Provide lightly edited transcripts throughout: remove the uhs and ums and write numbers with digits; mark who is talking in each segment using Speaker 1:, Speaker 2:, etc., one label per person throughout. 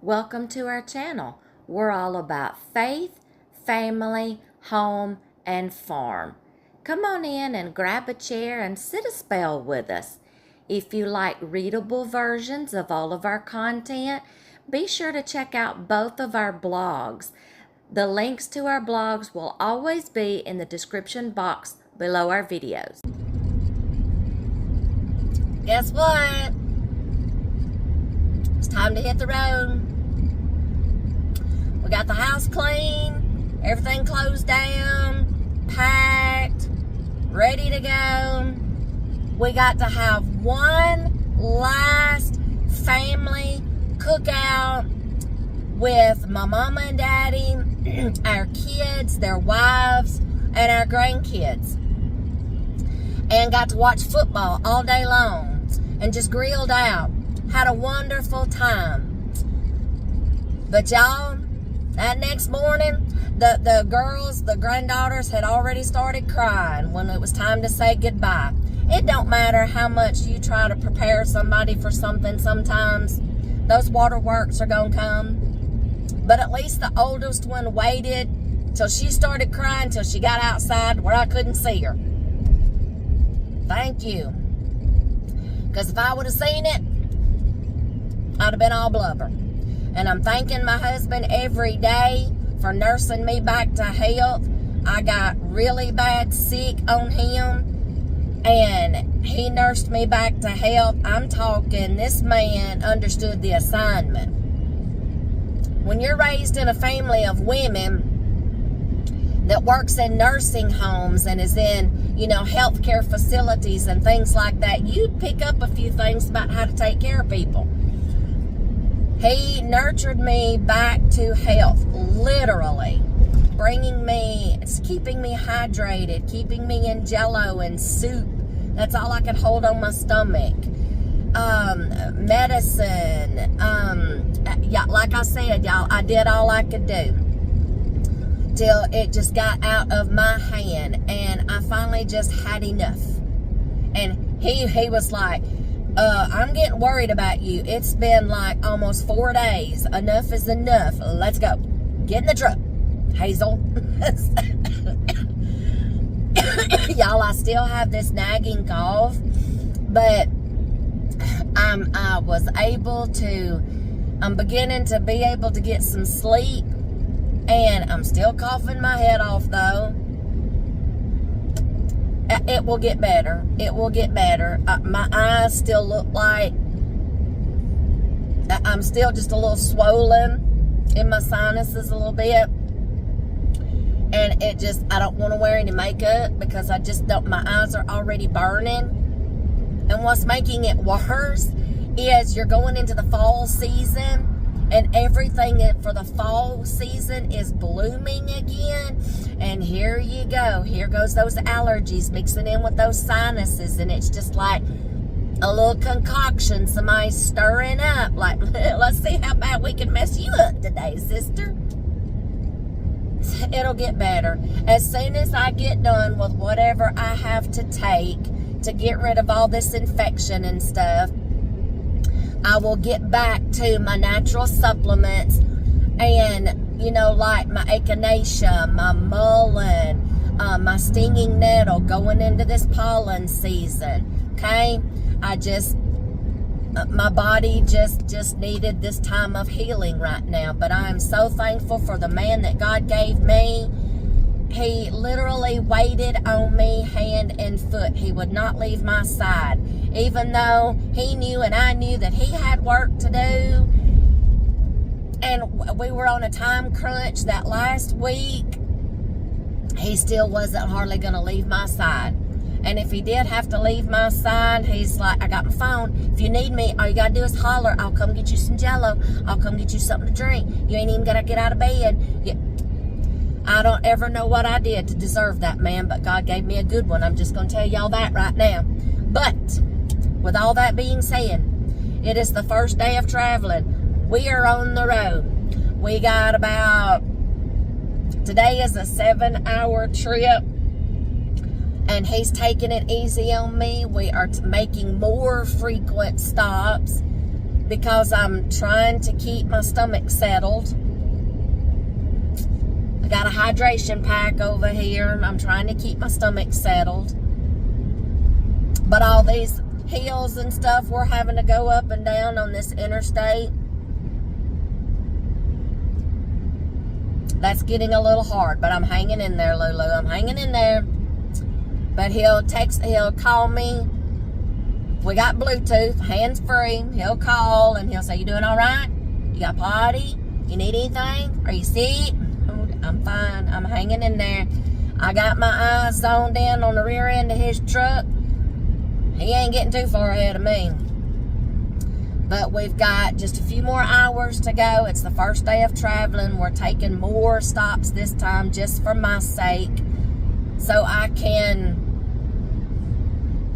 Speaker 1: Welcome to our channel. We're all about faith, family, home, and farm. Come on in and grab a chair and sit a spell with us. If you like readable versions of all of our content, be sure to check out both of our blogs. The links to our blogs will always be in the description box below our videos. Guess what? It's time to hit the road. We got the house clean, everything closed down, packed, ready to go. We got to have one last family cookout with my mama and daddy, our kids, their wives, and our grandkids. And got to watch football all day long and just grilled out. Had a wonderful time. But y'all, that next morning, the girls, the granddaughters had already started crying when it was time to say goodbye. It don't matter how much you try to prepare somebody for something, sometimes those waterworks are gonna come. But at least the oldest one waited till she started crying till she got outside where I couldn't see her. Thank you. Because if I would have seen it, I'd have been all blubber. And I'm thanking my husband every day for nursing me back to health. I got really bad sick on him, and he nursed me back to health. I'm talking, this man understood the assignment. When you're raised in a family of women that works in nursing homes and is in, healthcare facilities and things like that, you pick up a few things about how to take care of people. He nurtured me back to health, literally, keeping me hydrated, keeping me in Jello and soup. That's all I could hold on my stomach. Medicine. Like I said, y'all, I did all I could do till it just got out of my hand, and I finally just had enough. And he was like, I'm getting worried about you. It's been like almost 4 days. Enough is enough. Let's go. Get in the truck, Hazel. Y'all, I still have this nagging cough, but I'm beginning to be able to get some sleep, and I'm still coughing my head off though. It will get better. It will get better. My eyes still look like I'm still just a little swollen in my sinuses a little bit. And I don't want to wear any makeup because I just don't, my eyes are already burning. And what's making it worse is you're going into the fall season, and everything for the fall season is blooming again. And here you go. Here goes those allergies mixing in with those sinuses. And it's just like a little concoction somebody's stirring up. Like, let's see how bad we can mess you up today, sister. It'll get better. As soon as I get done with whatever I have to take to get rid of all this infection and stuff, I will get back to my natural supplements and, like my echinacea, my mullein, my stinging nettle going into this pollen season, okay? My body just needed this time of healing right now, but I am so thankful for the man that God gave me. He literally waited on me hand and foot. He would not leave my side, even though he knew and I knew that he had work to do. And we were on a time crunch that last week. He still wasn't hardly going to leave my side. And if he did have to leave my side, he's like, I got my phone. If you need me, all you got to do is holler. I'll come get you some Jello. I'll come get you something to drink. You ain't even got to get out of bed. I don't ever know what I did to deserve that man, but God gave me a good one. I'm just going to tell y'all that right now. But with all that being said, it is the first day of traveling. We are on the road. We got today is a 7-hour trip, and he's taking it easy on me. We are making more frequent stops. because I'm trying to keep my stomach settled. I got a hydration pack over here. I'm trying to keep my stomach settled. But all these hills and stuff we're having to go up and down on this interstate, that's getting a little hard. But I'm hanging in there, Lulu. I'm hanging in there. But he'll call me. We got Bluetooth, hands-free. He'll call and he'll say, "You doing all right? You got potty? You need anything? Are you sick?" Oh, I'm fine. I'm hanging in there. I got my eyes zoned in on the rear end of his truck. He ain't getting too far ahead of me. But we've got just a few more hours to go. It's the first day of traveling. We're taking more stops this time just for my sake, so I can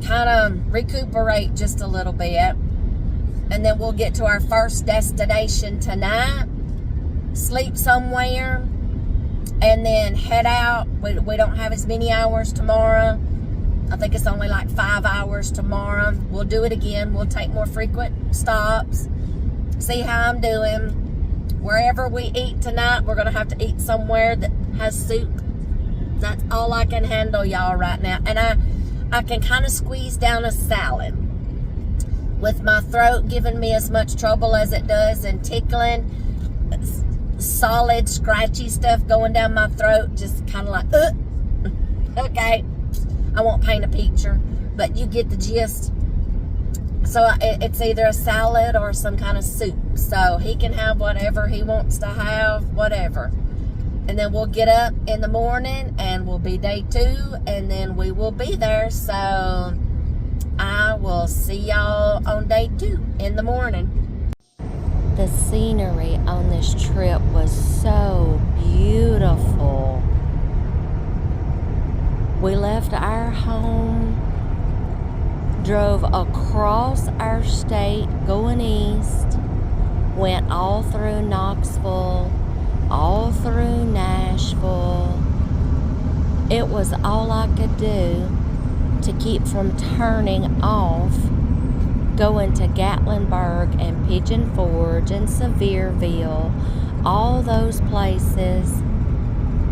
Speaker 1: kind of recuperate just a little bit. And then we'll get to our first destination tonight, sleep somewhere, and then head out. We don't have as many hours tomorrow. I think it's only like 5 hours tomorrow. We'll do it again. We'll take more frequent stops, see how I'm doing. Wherever we eat tonight, we're going to have to eat somewhere that has soup. That's all I can handle, y'all, right now. And I can kind of squeeze down a salad. With my throat giving me as much trouble as it does and tickling, solid, scratchy stuff going down my throat, just kind of like, okay. I won't paint a picture, but you get the gist. So it's either a salad or some kind of soup. So he can have whatever he wants to have, whatever. And then we'll get up in the morning and we'll be day 2, and then we will be there. So I will see y'all on day 2 in the morning. The scenery on this trip was so beautiful. We left our home, drove across our state going east, went all through Knoxville, all through Nashville. It was all I could do to keep from turning off, going to Gatlinburg and Pigeon Forge and Sevierville, all those places.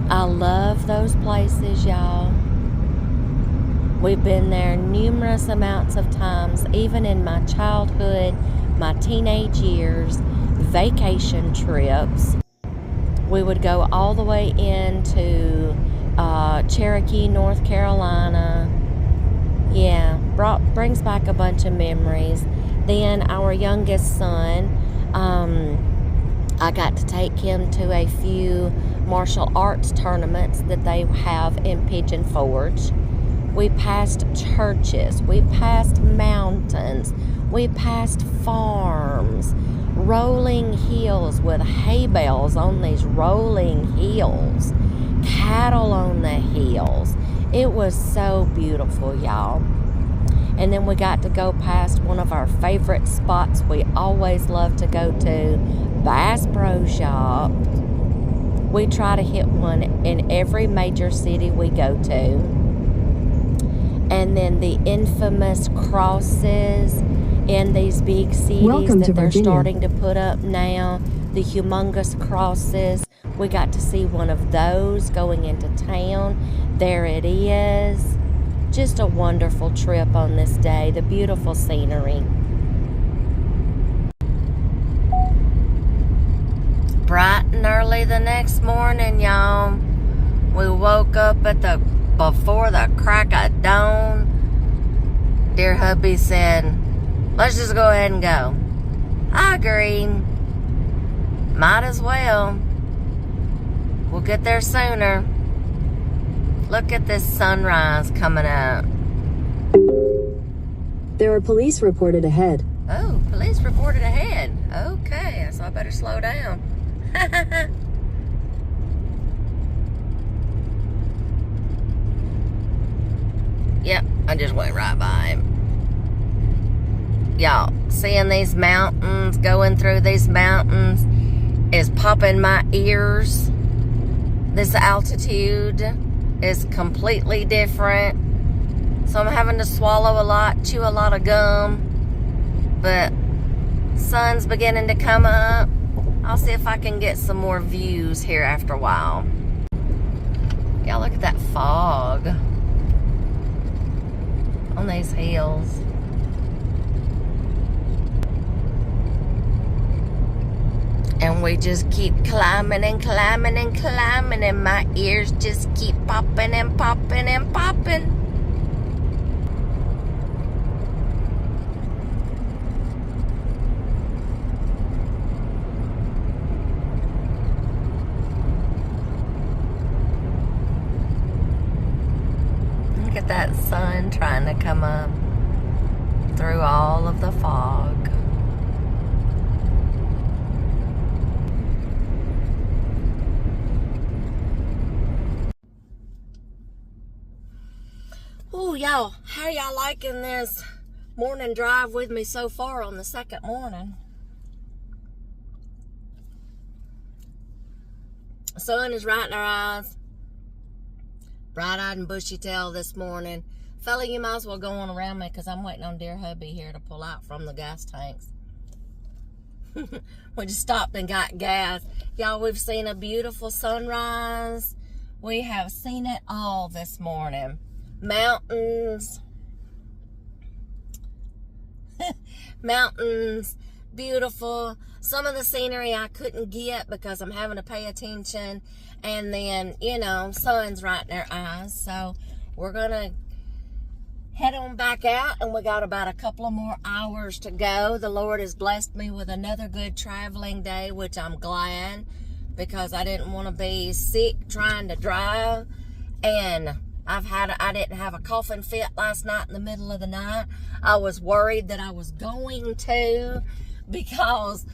Speaker 1: I love those places, y'all. We've been there numerous amounts of times, even in my childhood, my teenage years, vacation trips. We would go all the way into Cherokee, North Carolina. Yeah, brings back a bunch of memories. Then our youngest son, I got to take him to a few martial arts tournaments that they have in Pigeon Forge. We passed churches, we passed mountains, we passed farms, rolling hills with hay bales on these rolling hills, cattle on the hills. It was so beautiful, y'all. And then we got to go past one of our favorite spots we always love to go to, Bass Pro Shop. We try to hit one in every major city we go to. And then the infamous crosses in these big cities that they're starting to put up now, the humongous crosses. We got to see one of those going into town. There it is. Just a wonderful trip on this day. The beautiful scenery. Bright and early the next morning, y'all. We woke up before the crack of dawn. Dear hubby said, "Let's just go ahead and go." I agreed. Might as well. We'll get there sooner. Look at this sunrise coming up.
Speaker 2: There are police reported ahead.
Speaker 1: Oh, police reported ahead. Okay, so I better slow down. Yep, I just went right by him. Y'all, seeing these mountains, going through these mountains is popping my ears. This altitude is completely different. So I'm having to swallow a lot, chew a lot of gum. But sun's beginning to come up. I'll see if I can get some more views here after a while. Y'all look at that fog on these hills. And we just keep climbing and climbing and climbing, and my ears just keep popping and popping and popping. Look at that sun trying to come up through all of the fog. Ooh, y'all, how y'all liking this morning drive with me so far on the second morning? The sun is right in our eyes. Bright-eyed and bushy-tailed this morning. Fella, you might as well go on around me because I'm waiting on dear hubby here to pull out from the gas tanks. We just stopped and got gas. Y'all, we've seen a beautiful sunrise. We have seen it all this morning. Mountains. Mountains. Beautiful. Some of the scenery I couldn't get because I'm having to pay attention. And then, you know, sun's right in their eyes. So we're going to head on back out. And we got about a couple of more hours to go. The Lord has blessed me with another good traveling day, which I'm glad. Because I didn't want to be sick trying to drive. And I didn't have a coughing fit last night in the middle of the night. I was worried that I was going to, because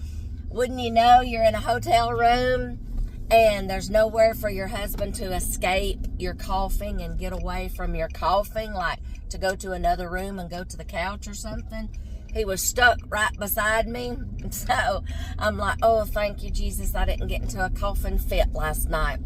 Speaker 1: wouldn't you know, you're in a hotel room and there's nowhere for your husband to escape your coughing and get away from your coughing, like to go to another room and go to the couch or something. He was stuck right beside me. So I'm like, oh, thank you, Jesus, I didn't get into a coughing fit last night.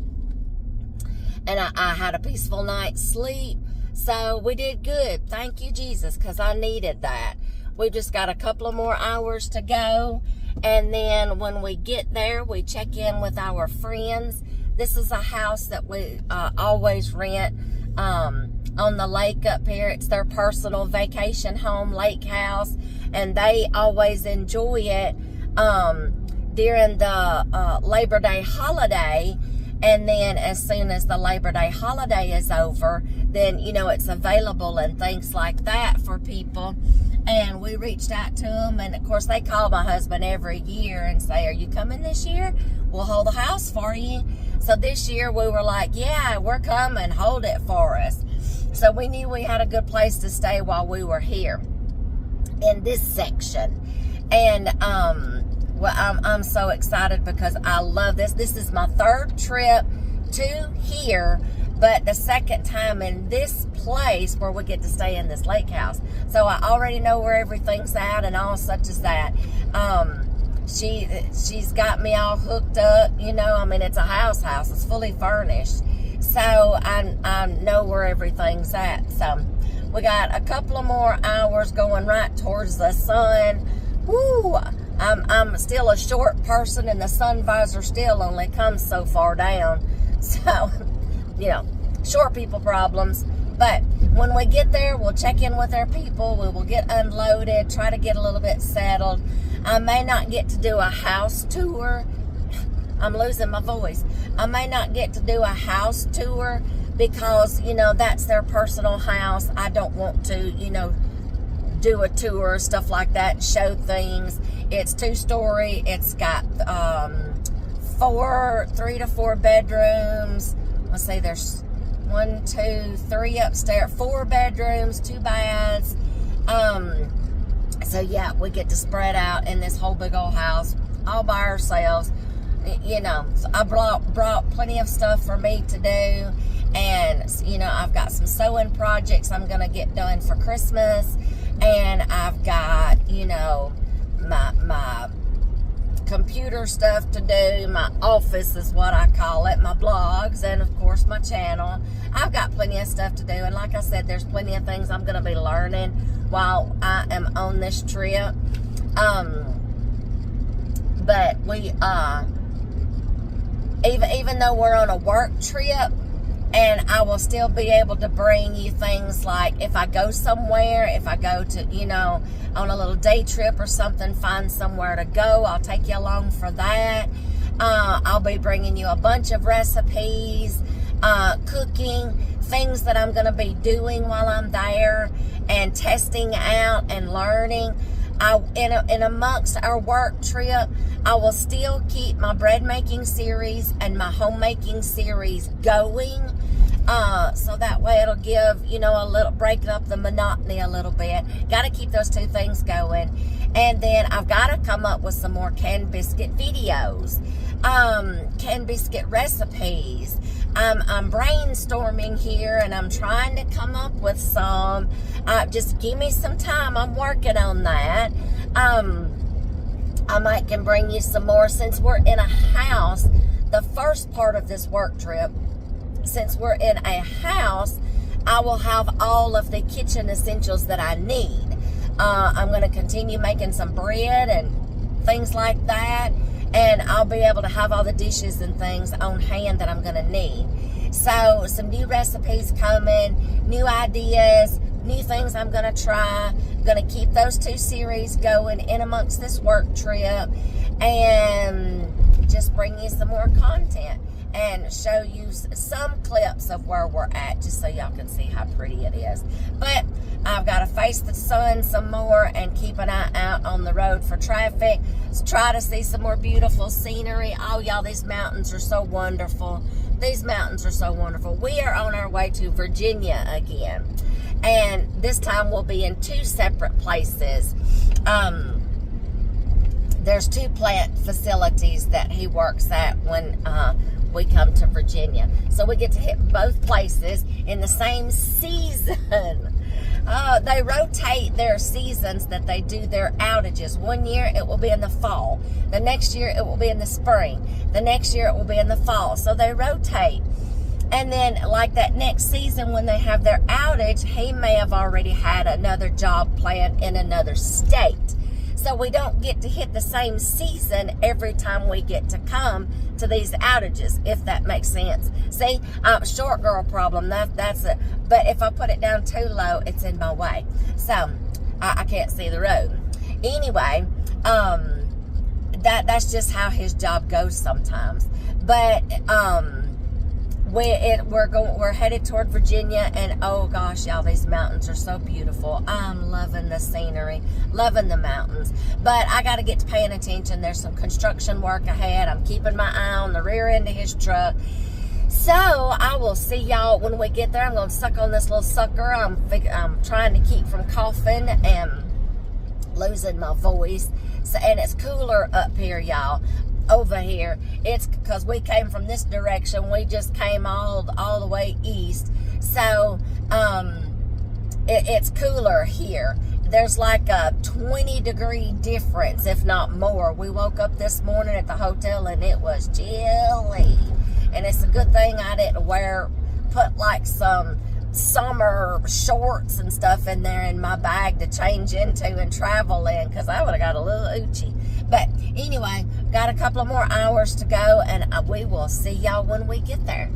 Speaker 1: And I had a peaceful night's sleep. So we did good. Thank you, Jesus, because I needed that. We've just got a couple of more hours to go. And then when we get there, we check in with our friends. This is a house that we always rent on the lake up here. It's their personal vacation home, lake house. And they always enjoy it during the Labor Day holiday. And then as soon as the Labor Day holiday is over, then, you know, it's available and things like that for people. And we reached out to them. And, of course, they call my husband every year and say, are you coming this year? We'll hold the house for you. So this year we were like, yeah, we're coming. Hold it for us. So we knew we had a good place to stay while we were here in this section. And, well, I'm so excited because I love this. This is my third trip to here, but the second time in this place where we get to stay in this lake house. So I already know where everything's at and all such as that. She's got me all hooked up, you know. I mean, it's a house. It's fully furnished. So I know where everything's at. So we got a couple of more hours going right towards the sun. Woo! I'm still a short person, and the sun visor still only comes so far down. So, you know, short people problems. But when we get there, we'll check in with our people. We will get unloaded, try to get a little bit settled. I may not get to do a house tour. I'm losing my voice. I may not get to do a house tour because, you know, that's their personal house. I don't want to, you know, do a tour, stuff like that, show things. It's 2-story. It's got 3 to 4 bedrooms. Let's see, there's 1, 2, 3 upstairs, 4 bedrooms, 2 baths. So yeah, we get to spread out in this whole big old house all by ourselves. You know, so I brought plenty of stuff for me to do. And, you know, I've got some sewing projects I'm going to get done for Christmas. And I've got, you know, my computer stuff to do. My office is what I call it. My blogs. And, of course, my channel. I've got plenty of stuff to do. And like I said, there's plenty of things I'm going to be learning while I am on this trip. And, you know, I've got some sewing projects I'm going to get done for Christmas. And I've got, you know, my computer stuff to do. My office is what I call it. My blogs. And, of course, my channel. I've got plenty of things I'm going to be learning while I am on this trip. But we, even though we're on a work trip, and I will still be able to bring you things like if I go somewhere, if I go to, you know, on a little day trip or something, find somewhere to go, I'll take you along for that. I'll be bringing you a bunch of recipes, cooking, things that I'm going to be doing while I'm there and testing out and learning. In amongst our work trip, I will still keep my bread making series and my homemaking series going. So that way it'll give, you know, a little, break up the monotony a little bit. Got to keep those two things going. And then I've got to come up with some more canned biscuit videos, canned biscuit recipes. I'm brainstorming here and I'm trying to come up with some. Just give me some time. I'm working on that. I might can bring you some more since we're in a house. The first part of this work trip, since we're in a house, I will have all of the kitchen essentials that I need. I'm going to continue making some bread and things like that, and I'll be able to have all the dishes and things on hand that I'm going to need. So some new recipes coming, new ideas, new things I'm going to try. I'm going to keep those two series going in amongst this work trip and just bring you some more content and show you some clips of where we're at, just so y'all can see how pretty it is. But I've got to face the sun some more and keep an eye out on the road for traffic. Try to see some more beautiful scenery. Oh, y'all, these mountains are so wonderful. These mountains are so wonderful. We are on our way to Virginia again. And this time we'll be in two separate places. There's two plant facilities that he works at when we come to Virginia. So we get to hit both places in the same season. They rotate their seasons that they do their outages. One year it will be in the fall. The next year it will be in the spring. The next year it will be in the fall. So they rotate. And then like that next season when they have their outage, he may have already had another job planned in another state. So we don't get to hit the same season every time we get to come to these outages, if that makes sense. See, short girl problem, that's it. But if I put it down too low, it's in my way. So I can't see the road. Anyway, that's just how his job goes sometimes. But we're headed toward Virginia, and oh gosh, y'all, these mountains are so beautiful. I'm loving the scenery, loving the mountains, but I got to get to paying attention. There's some construction work ahead. I'm keeping my eye on the rear end of his truck. So I will see y'all when we get there. I'm going to suck on this little sucker. I'm trying to keep from coughing and losing my voice. So, and it's cooler up here, y'all. Over here, it's because we came from this direction. We just came all the way east, so it's cooler here. There's like a 20-degree difference, if not more. We woke up this morning at the hotel and it was chilly, and it's a good thing I didn't put like some summer shorts and stuff in there in my bag to change into and travel in, because I would have got a little oochie. But anyway, got a couple of more hours to go, and we will see y'all when we get there.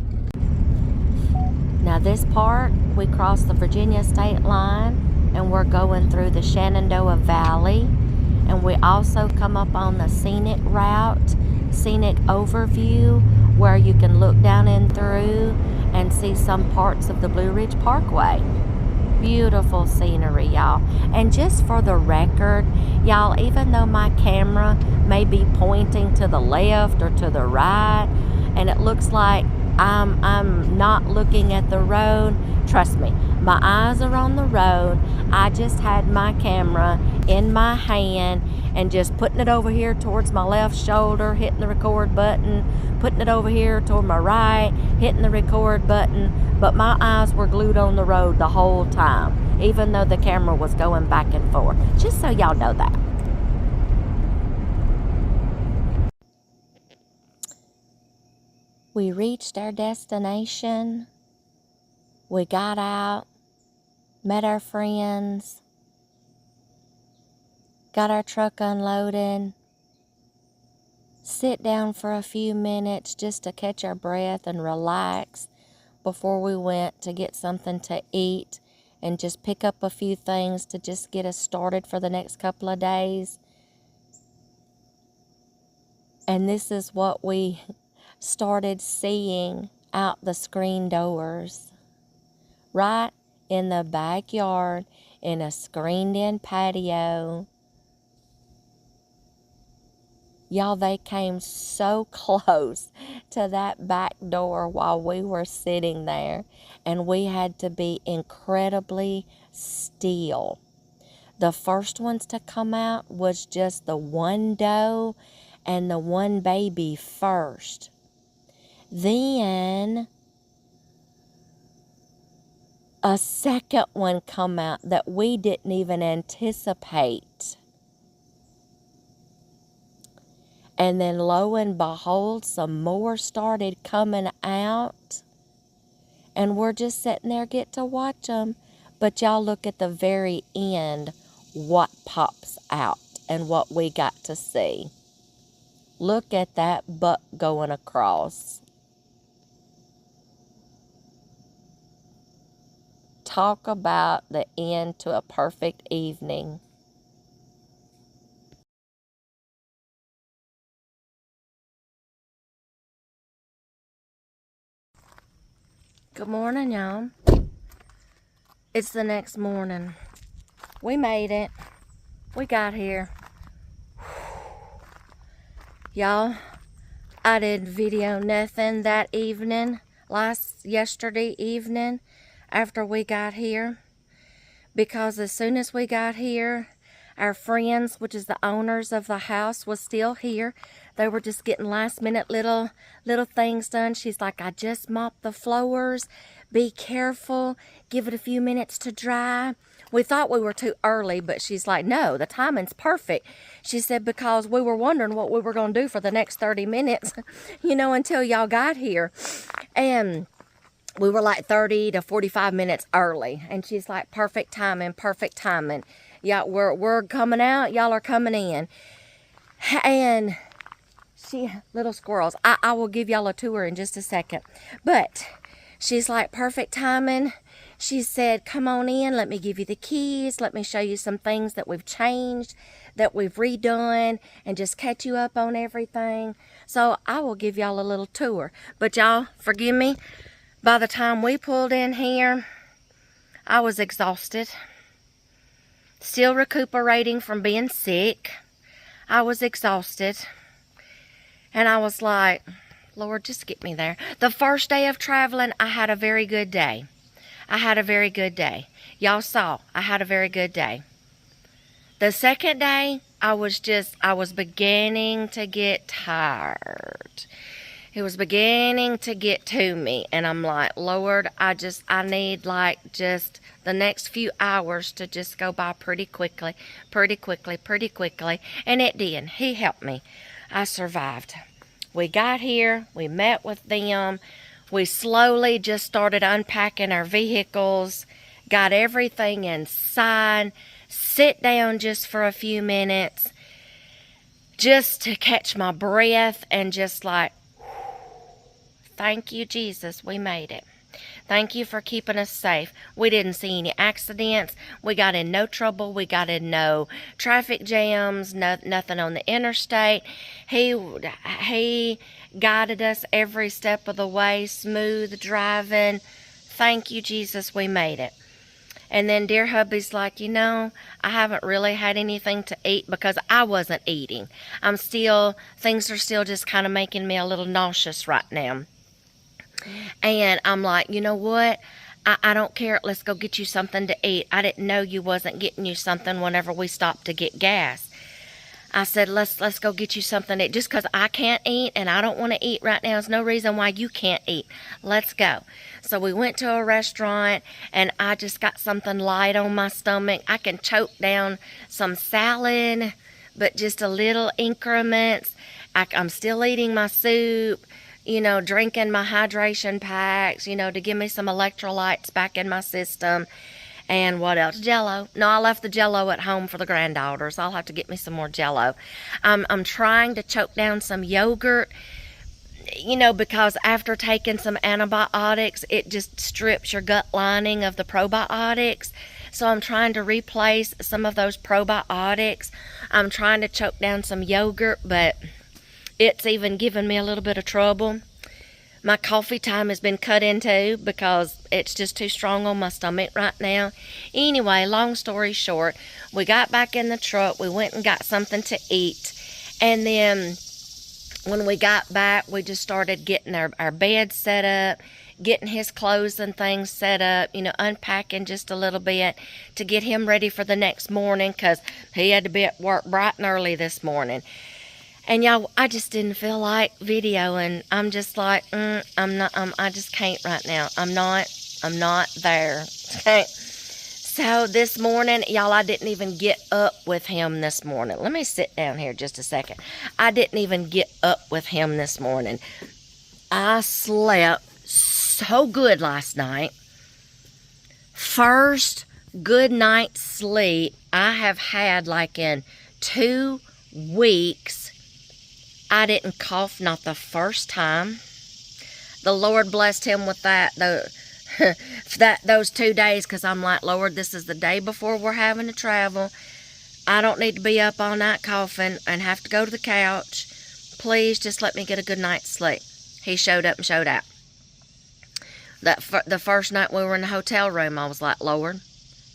Speaker 1: Now this part, we cross the Virginia state line, and we're going through the Shenandoah Valley, and we also come up on the scenic route, scenic overview, where you can look down and through and see some parts of the Blue Ridge Parkway. Beautiful scenery, y'all. And just for the record, y'all, even though my camera may be pointing to the left or to the right, and it looks like I'm not looking at the road, trust me, my eyes are on the road. I just had my camera in my hand and just putting it over here towards my left shoulder, hitting the record button, putting it over here toward my right, hitting the record button, but my eyes were glued on the road the whole time, even though the camera was going back and forth, just so y'all know that. We reached our destination. We got out, met our friends, got our truck unloaded, sit down for a few minutes just to catch our breath and relax before we went to get something to eat and just pick up a few things to just get us started for the next couple of days. And this is what we started seeing out the screen doors. Right in the backyard, in a screened-in patio. Y'all, they came so close to that back door while we were sitting there, and we had to be incredibly still. The first ones to come out was just the one doe and the one baby first. Then a second one come out that we didn't even anticipate. And then lo and behold, some more started coming out. And we're just sitting there get to watch them. But y'all look at the very end what pops out and what we got to see. Look at that buck going across. Talk about the end to a perfect evening. Good morning, y'all. It's the next morning. We made it. We got here. Y'all, I didn't video nothing that evening, yesterday evening after we got here, because as soon as we got here, our friends, which is the owners of the house, was still here. They were just getting last minute little things done. She's like, I just mopped the floors. Be careful. Give it a few minutes to dry. We thought we were too early, but she's like, no, the timing's perfect. She said, because we were wondering what we were going to do for the next 30 minutes, until y'all got here. And we were like 30 to 45 minutes early. And she's like, perfect timing, perfect timing. Yeah, we're coming out, y'all are coming in. And little squirrels, I will give y'all a tour in just a second. But she's like, perfect timing. She said, come on in, let me give you the keys. Let me show you some things that we've changed, that we've redone, and just catch you up on everything. So I will give y'all a little tour. But y'all, forgive me, by the time we pulled in here, I was exhausted. Still recuperating from being sick. I was exhausted. And I was like, Lord, just get me there. The first day of traveling, I had a very good day. I had a very good day. Y'all saw, I had a very good day. The second day, I was beginning to get tired. It was beginning to get to me. And I'm like, Lord, I need just the next few hours to just go by pretty quickly. And it did. He helped me. I survived. We got here. We met with them. We slowly just started unpacking our vehicles. Got everything inside. Sit down just for a few minutes. Just to catch my breath and just like, thank you, Jesus, we made it. Thank you for keeping us safe. We didn't see any accidents. We got in no trouble. We got in no traffic jams, nothing on the interstate. He guided us every step of the way, smooth driving. Thank you, Jesus, we made it. And then dear hubby's like, I haven't really had anything to eat because I wasn't eating. Things are still just kind of making me a little nauseous right now. And I'm like, you know what? I don't care. Let's go get you something to eat. I didn't know you wasn't getting you something whenever we stopped to get gas. I said, let's go get you something to eat. Just because I can't eat and I don't want to eat right now is no reason why you can't eat. Let's go. So we went to a restaurant and I just got something light on my stomach. I can choke down some salad, but just a little increments. I'm still eating my soup. Drinking my hydration packs, to give me some electrolytes back in my system. And what else? Jell-O. No, I left the Jell-O at home for the granddaughters. I'll have to get me some more Jell-O. I'm trying to choke down some yogurt, you know, because after taking some antibiotics, it just strips your gut lining of the probiotics. So I'm trying to replace some of those probiotics. I'm trying to choke down some yogurt, but it's even giving me a little bit of trouble. My coffee time has been cut into because it's just too strong on my stomach right now. Anyway, long story short, we got back in the truck. We went and got something to eat. And then when we got back, we just started getting our bed set up, getting his clothes and things set up, you know, unpacking just a little bit to get him ready for the next morning because he had to be at work bright and early this morning. And y'all, I just didn't feel like videoing. I'm just like, I just can't right now. I'm not there. Okay. So this morning, y'all, I didn't even get up with him this morning. Let me sit down here just a second. I didn't even get up with him this morning. I slept so good last night. First good night's sleep I have had like in 2 weeks. I didn't cough not the first time. The Lord blessed him with that, those 2 days, because I'm like, Lord, this is the day before we're having to travel. I don't need to be up all night coughing and have to go to the couch. Please just let me get a good night's sleep. He showed up and showed out. The first night we were in the hotel room, I was like, Lord,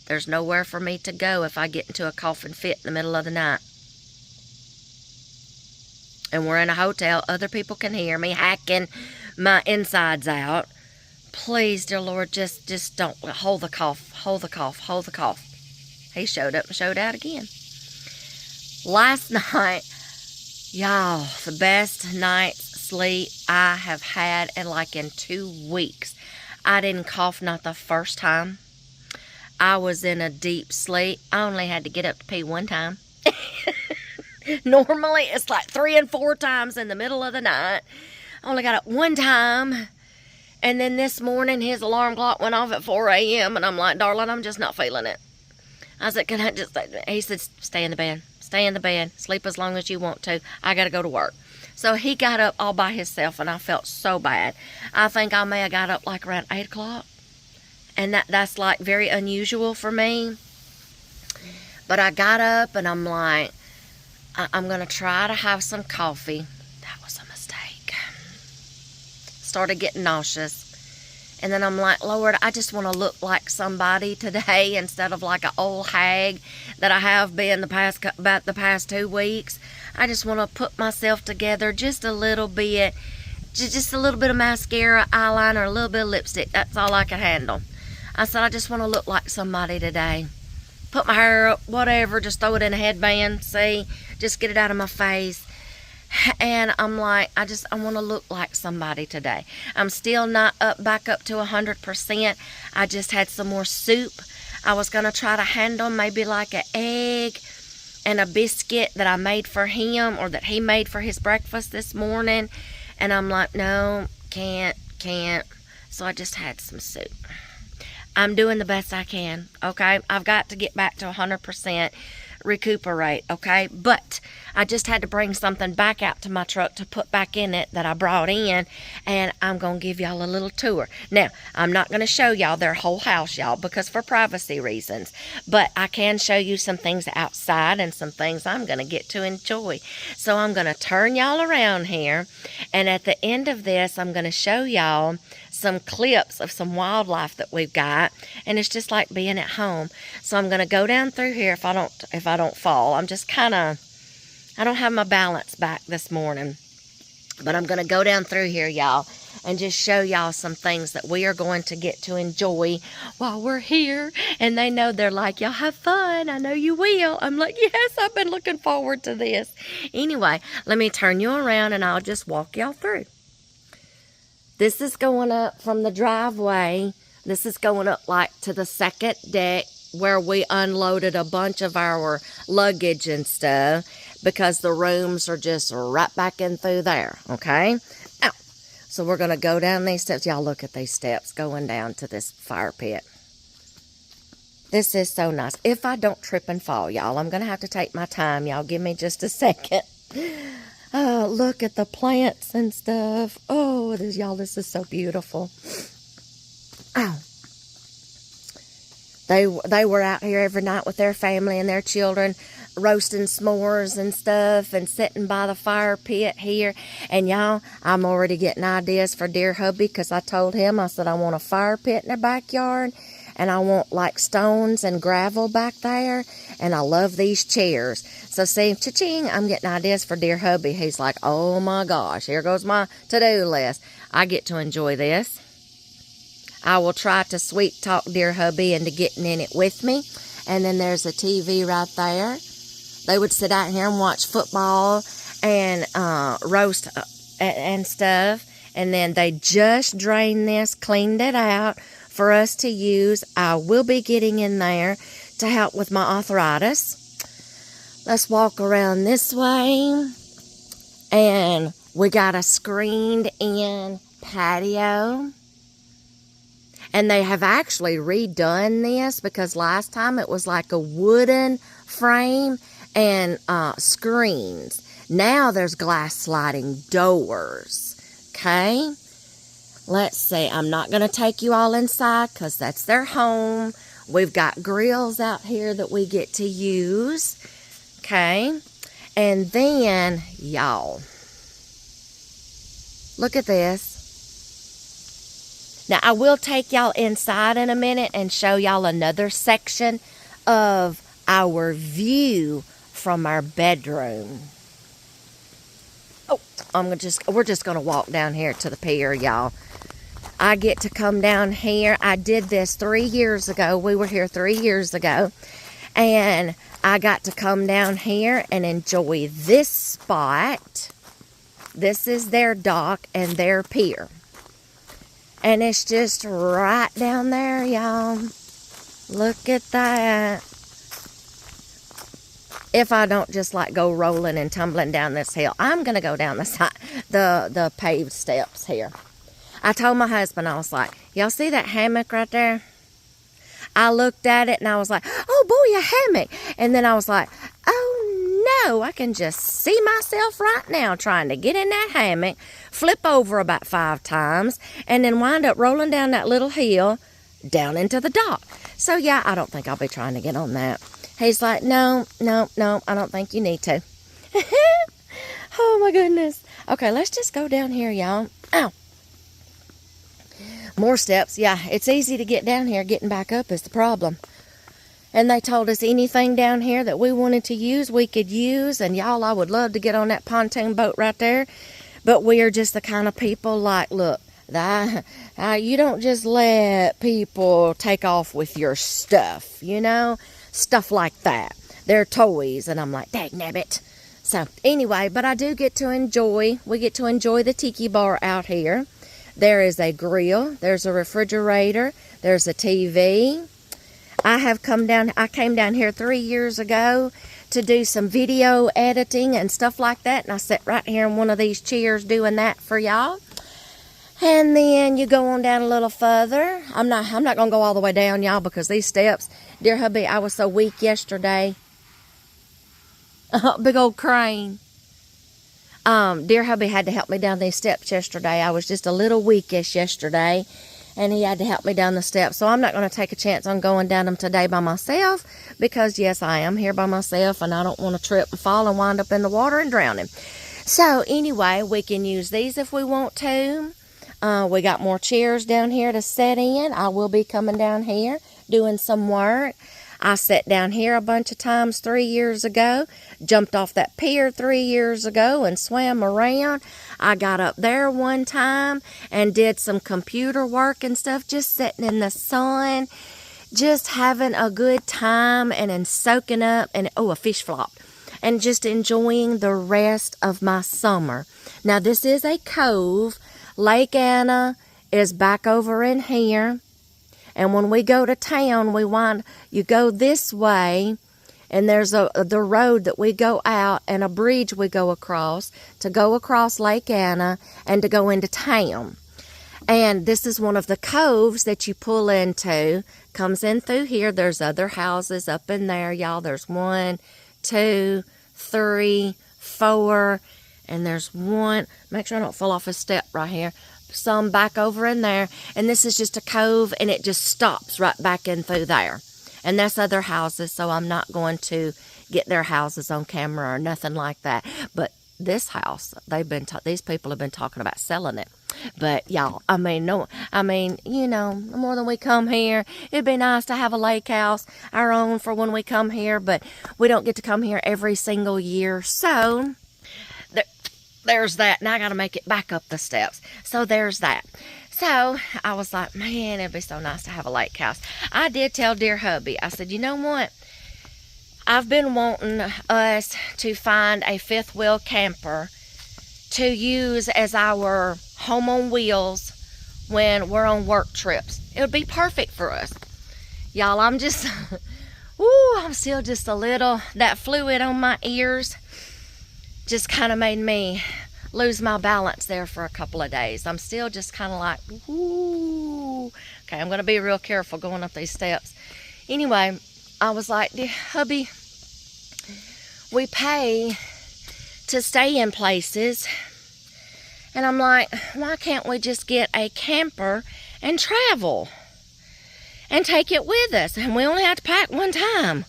Speaker 1: there's nowhere for me to go if I get into a coughing fit in the middle of the night. And we're in a hotel. Other people can hear me hacking my insides out. Please, dear Lord, just don't hold the cough, hold the cough, hold the cough. He showed up and showed out again. Last night, y'all, the best night's sleep I have had in 2 weeks. I didn't cough not the first time. I was in a deep sleep. I only had to get up to pee 1 time. Normally, it's like 3 and 4 times in the middle of the night. I only got up 1 time. And then this morning, his alarm clock went off at 4 a.m. And I'm like, darling, I'm just not feeling it. I said, can I just... He said, stay in the bed. Stay in the bed. Sleep as long as you want to. I got to go to work. So he got up all by himself, and I felt so bad. I think I may have got up like around 8 o'clock. And that's like very unusual for me. But I got up, and I'm like... I'm going to try to have some coffee. That was a mistake. Started getting nauseous. And then I'm like, Lord, I just want to look like somebody today instead of like an old hag that I have been about the past 2 weeks. I just want to put myself together just a little bit. Just a little bit of mascara, eyeliner, a little bit of lipstick. That's all I can handle. I said, I just want to look like somebody today. Put my hair up, whatever, just throw it in a headband, see, just get it out of my face. And I'm like, I want to look like somebody today. I'm still not back up to 100%. I just had some more soup. I was going to try to handle maybe like an egg and a biscuit that I made for him or that he made for his breakfast this morning. And I'm like, no, can't. So I just had some soup. I'm doing the best I can, okay? I've got to get back to 100%, recuperate, okay? But I just had to bring something back out to my truck to put back in it that I brought in, and I'm going to give y'all a little tour. Now, I'm not going to show y'all their whole house, y'all, because for privacy reasons, but I can show you some things outside and some things I'm going to get to enjoy. So I'm going to turn y'all around here, and at the end of this, I'm going to show y'all some clips of some wildlife that we've got, and it's just like being at home. So I'm going to go down through here if I don't fall. I'm just kind of, I don't have my balance back this morning, but I'm going to go down through here, y'all, and just show y'all some things that we are going to get to enjoy while we're here. And they know, they're like, y'all have fun. I know you will. I'm like, yes, I've been looking forward to this. Anyway, let me turn you around and I'll just walk y'all through. This is going up from the driveway. This is going up like to the second deck where we unloaded a bunch of our luggage and stuff because the rooms are just right back in through there, okay? Now, so we're going to go down these steps. Y'all look at these steps going down to this fire pit. This is so nice. If I don't trip and fall, y'all, I'm going to have to take my time. Y'all, give me just a second. Oh, look at the plants and stuff. Oh, y'all, this is so beautiful. Oh. They were out here every night with their family and their children, roasting s'mores and stuff and sitting by the fire pit here. And y'all, I'm already getting ideas for dear hubby, because I told him, I said, I want a fire pit in the backyard, and I want like stones and gravel back there, and I love these chairs. So see, cha-ching, I'm getting ideas for dear hubby. He's like, oh my gosh, here goes my to-do list. I get to enjoy this. I will try to sweet talk dear hubby into getting in it with me. And then there's a TV right there. They would sit out here and watch football and roast and stuff. And then they just drained this, cleaned it out for us to use. I will be getting in there to help with my arthritis. Let's walk around this way. And we got a screened in patio. And they have actually redone this, because last time it was like a wooden frame and screens. Now there's glass sliding doors. Okay? Let's see. I'm not going to take you all inside because that's their home. We've got grills out here that we get to use. Okay? And then, y'all, look at this. Now, I will take y'all inside in a minute and show y'all another section of our view from our bedroom. Oh, we're just going to walk down here to the pier, y'all. I get to come down here. I did this 3 years ago. We were here 3 years ago. And I got to come down here and enjoy this spot. This is their dock and their pier. And it's just right down there, y'all. Look at that. If I don't just like go rolling and tumbling down this hill, I'm going to go down the side, the paved steps here. I told my husband, I was like, y'all see that hammock right there? I looked at it and I was like, oh boy, a hammock. And then I was like, oh no, I can just see myself right now trying to get in that hammock, flip over about 5 times, and then wind up rolling down that little hill down into the dock. So yeah, I don't think I'll be trying to get on that. He's like, no, I don't think you need to. Oh my goodness. Okay, let's just go down here, y'all. Ow. More steps. Yeah, it's easy to get down here. Getting back up is the problem. And they told us anything down here that we wanted to use, we could use. And y'all, I would love to get on that pontoon boat right there. But we are just the kind of people like, look, you don't just let people take off with your stuff, you know? Stuff like that. They're toys. And I'm like, dagnabbit. So anyway, but I do get to enjoy, we get to enjoy the tiki bar out here. There is a grill. There's a refrigerator. There's a TV. I came down here 3 years ago to do some video editing and stuff like that. And I sat right here in one of these chairs doing that for y'all. And then you go on down a little further. I'm not going to go all the way down, y'all, because these steps, dear hubby, I was so weak yesterday. Big old crane. Dear hubby had to help me down these steps yesterday. I was just a little weakish yesterday, and he had to help me down the steps. So I'm not going to take a chance on going down them today by myself, because yes, I am here by myself, and I don't want to trip and fall and wind up in the water and drowning. So anyway, we can use these if we want to. We got more chairs down here to sit in. I will be coming down here doing some work. I sat down here a bunch of times 3 years ago, jumped off that pier 3 years ago and swam around. I got up there one time and did some computer work and stuff, just sitting in the sun, just having a good time and soaking up, and oh, a fish flopped, and just enjoying the rest of my summer. Now, this is a cove. Lake Anna is back over in here. And when we go to town, you go this way, and there's the road that we go out and a bridge we go across to go across Lake Anna and to go into town. And this is one of the coves that you pull into. Comes in through here. There's other houses up in there, y'all. There's 1, 2, 3, 4. And there's one. Make sure I don't fall off a step right here. Some back over in there. And this is just a cove, and it just stops right back in through there. And that's other houses, so I'm not going to get their houses on camera or nothing like that. But this house, these people have been talking about selling it. But y'all, you know, the more than we come here, it'd be nice to have a lake house, our own, for when we come here. But we don't get to come here every single year, so there's that. Now I got to make it back up the steps. So there's that. So I was like, man, it'd be so nice to have a lake house. I did tell dear hubby, I said, you know what? I've been wanting us to find a fifth wheel camper to use as our home on wheels when we're on work trips. It would be perfect for us. Y'all, I'm just, I'm still just a little, that fluid on my ears just kind of made me lose my balance there for a couple of days. I'm still just kind of like, ooh. Okay, I'm going to be real careful going up these steps. Anyway, I was like, hubby, we pay to stay in places. And I'm like, why can't we just get a camper and travel and take it with us? And we only have to pack one time.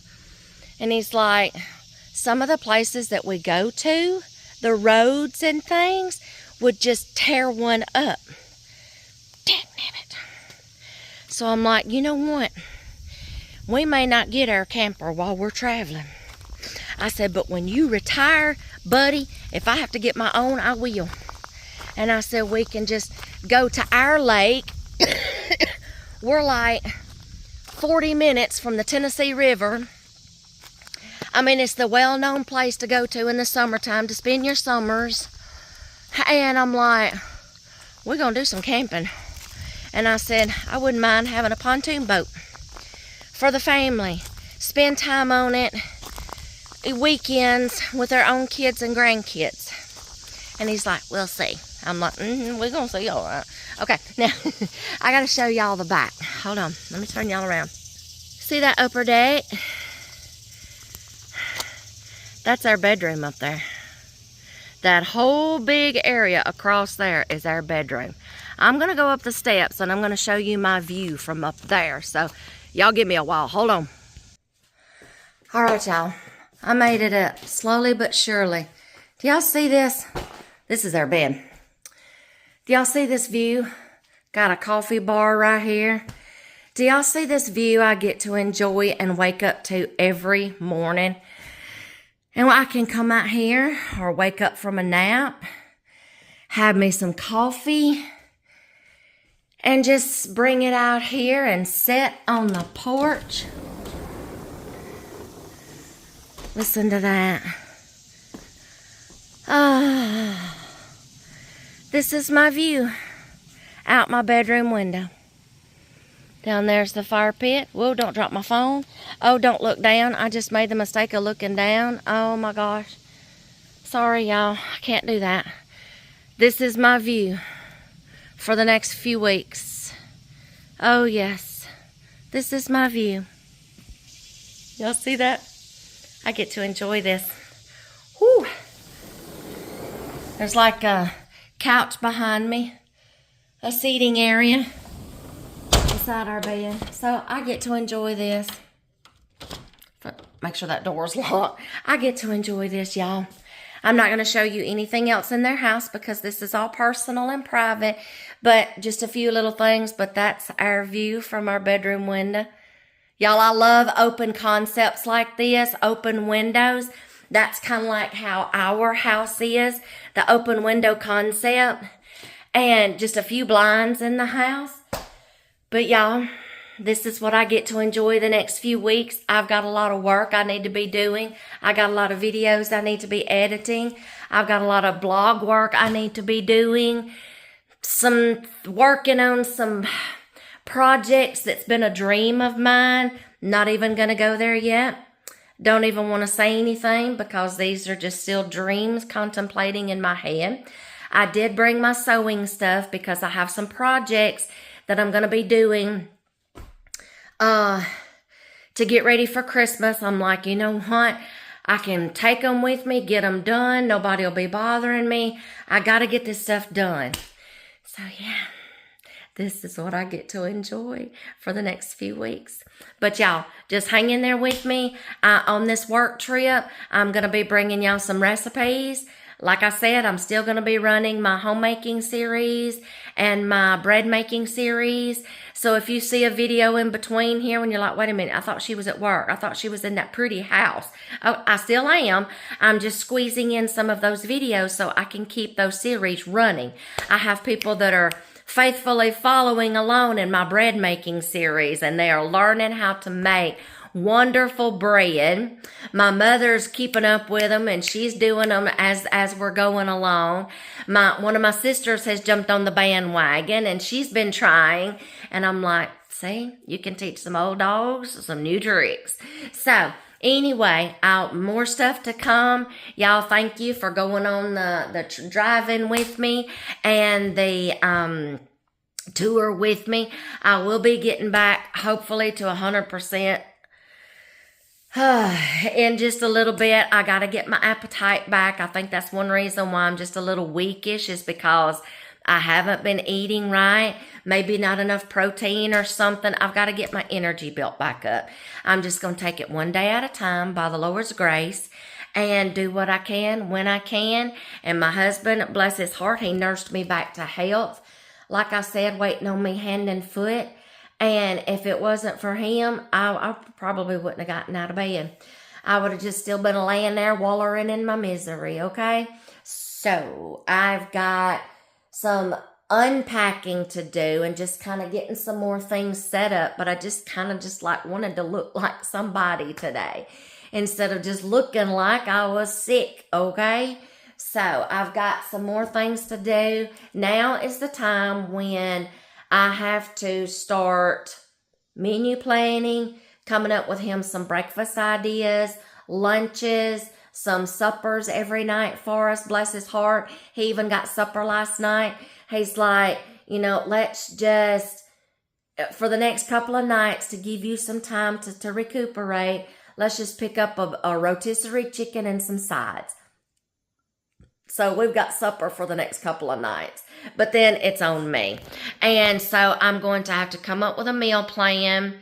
Speaker 1: And he's like, some of the places that we go to, the roads and things would just tear one up. Damn it. So I'm like, you know what? We may not get our camper while we're traveling. I said, but when you retire, buddy, if I have to get my own, I will. And I said, we can just go to our lake. We're like 40 minutes from the Tennessee River. I mean, it's the well-known place to go to in the summertime to spend your summers. And I'm like, we're going to do some camping. And I said, I wouldn't mind having a pontoon boat for the family. Spend time on it. Weekends with our own kids and grandkids. And he's like, we'll see. I'm like, we're going to see, all right. Okay, now, I got to show y'all the back. Hold on. Let me turn y'all around. See that upper deck? That's our bedroom up there. That whole big area across there is our bedroom. I'm going to go up the steps, and I'm going to show you my view from up there. So, y'all give me a while. Hold on. All right, y'all. I made it up, slowly but surely. Do y'all see this? This is our bed. Do y'all see this view? Got a coffee bar right here. Do y'all see this view I get to enjoy and wake up to every morning? And I can come out here or wake up from a nap, have me some coffee, and just bring it out here and sit on the porch. Listen to that. This is my view out my bedroom window. Down there's the fire pit. Whoa, don't drop my phone. Oh, don't look down. I just made the mistake of looking down. Oh my gosh. Sorry, y'all. I can't do that. This is my view for the next few weeks. Oh, yes. This is my view. Y'all see that? I get to enjoy this. Whew. There's like a couch behind me, a seating area beside our bed. So I get to enjoy this. Make sure that door's locked. I get to enjoy this, y'all. I'm not going to show you anything else in their house because this is all personal and private, but just a few little things. But that's our view from our bedroom window. Y'all, I love open concepts like this, open windows. That's kind of like how our house is, the open window concept. And just a few blinds in the house. But y'all, this is what I get to enjoy the next few weeks. I've got a lot of work I need to be doing. I got a lot of videos I need to be editing. I've got a lot of blog work I need to be doing. Working on some projects that's been a dream of mine. Not even going to go there yet. Don't even want to say anything because these are just still dreams contemplating in my head. I did bring my sewing stuff because I have some projects that I'm going to be doing to get ready for Christmas. I'm like, you know what? I can take them with me, get them done. Nobody will be bothering me. I got to get this stuff done. So, yeah, this is what I get to enjoy for the next few weeks. But, y'all, just hang in there with me. On this work trip, I'm going to be bringing y'all some recipes. Like I said, I'm still going to be running my homemaking series and my bread making series. So if you see a video in between here when you're like, wait a minute, I thought she was at work. I thought she was in that pretty house. Oh, I still am. I'm just squeezing in some of those videos so I can keep those series running. I have people that are faithfully following along in my bread making series, and they are learning how to make wonderful bread. My mother's keeping up with them, and she's doing them as we're going along. One of my sisters has jumped on the bandwagon, and she's been trying, and I'm like, see, you can teach some old dogs some new tricks. So anyway, more stuff to come. Y'all, thank you for going on the drive-in with me and the tour with me. I will be getting back hopefully to 100% in just a little bit. I got to get my appetite back. I think that's one reason why I'm just a little weakish, is because I haven't been eating right. Maybe not enough protein or something. I've got to get my energy built back up. I'm just going to take it one day at a time by the Lord's grace and do what I can when I can. And my husband, bless his heart, he nursed me back to health. Like I said, waiting on me hand and foot. And if it wasn't for him, I probably wouldn't have gotten out of bed. I would have just still been laying there wallowing in my misery, okay? So I've got some unpacking to do and just kind of getting some more things set up. But I just kind of just like wanted to look like somebody today instead of just looking like I was sick, okay? So I've got some more things to do. Now is the time when I have to start menu planning, coming up with him some breakfast ideas, lunches, some suppers every night for us. Bless his heart. He even got supper last night. He's like, you know, let's just, for the next couple of nights to give you some time to recuperate, let's just pick up a rotisserie chicken and some sides. So we've got supper for the next couple of nights. But then it's on me. And so I'm going to have to come up with a meal plan.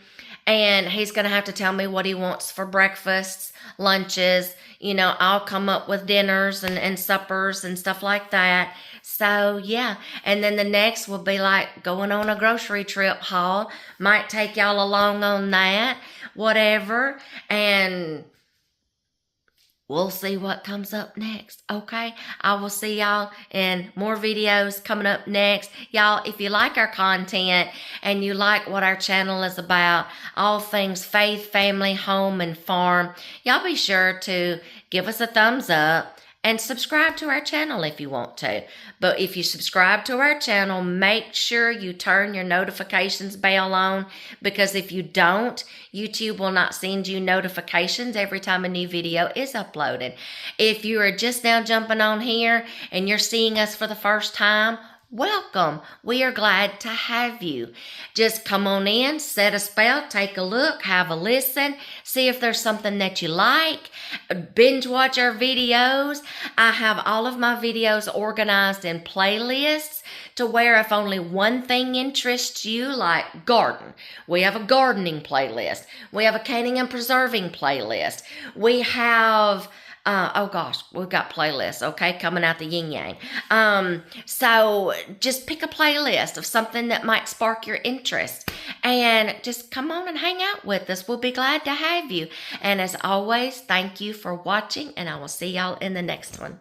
Speaker 1: And he's going to have to tell me what he wants for breakfasts, lunches. You know, I'll come up with dinners and suppers and stuff like that. So, yeah. And then the next will be like going on a grocery trip haul. Might take y'all along on that. Whatever. And we'll see what comes up next, okay? I will see y'all in more videos coming up next. Y'all, if you like our content and you like what our channel is about, all things faith, family, home, and farm, y'all be sure to give us a thumbs up and subscribe to our channel if you want to. But if you subscribe to our channel, make sure you turn your notifications bell on, because if you don't, YouTube will not send you notifications every time a new video is uploaded. If you are just now jumping on here and you're seeing us for the first time, welcome. We are glad to have you. Just come on in, set a spell, take a look, have a listen, see if there's something that you like, binge watch our videos. I have all of my videos organized in playlists to where if only one thing interests you, like garden, we have a gardening playlist. We have a canning and preserving playlist. We have oh gosh, we've got playlists, okay, coming out the yin yang. So just pick a playlist of something that might spark your interest and just come on and hang out with us. We'll be glad to have you. And as always, thank you for watching, and I will see y'all in the next one.